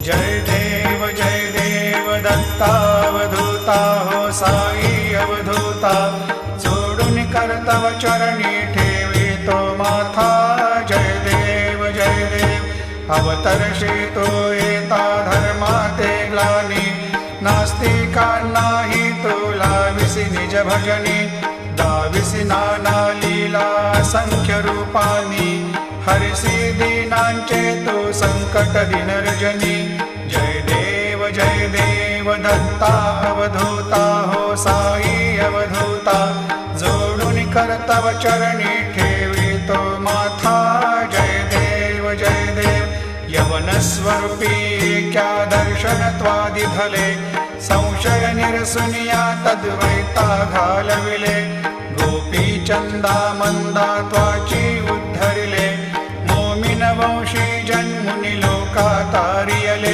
जय देव दत्तावधूता हो साई अवधूता, जोडून कर्तव चरणी ठेवी तो माथा। जय देव अवतरशितो येता धर्माते ग्लानी, नास्तिकांनाही तुला विसी निज भजनी। दाविसी नाना लीला असंख्य रूपानी, हरिसी दीनांचे तू संकट दिनरजनी। जय देव दत्ता अवधूता हो साई अवधूता, जोडून कर्तव चरणी ठेवी तो माथा। जय देव यवन स्वरूपी क्या दर्शन त्वादि भले, संशय निरसुनिया तद्वैता घालविले। गोपी चंदा मंदा त्वाची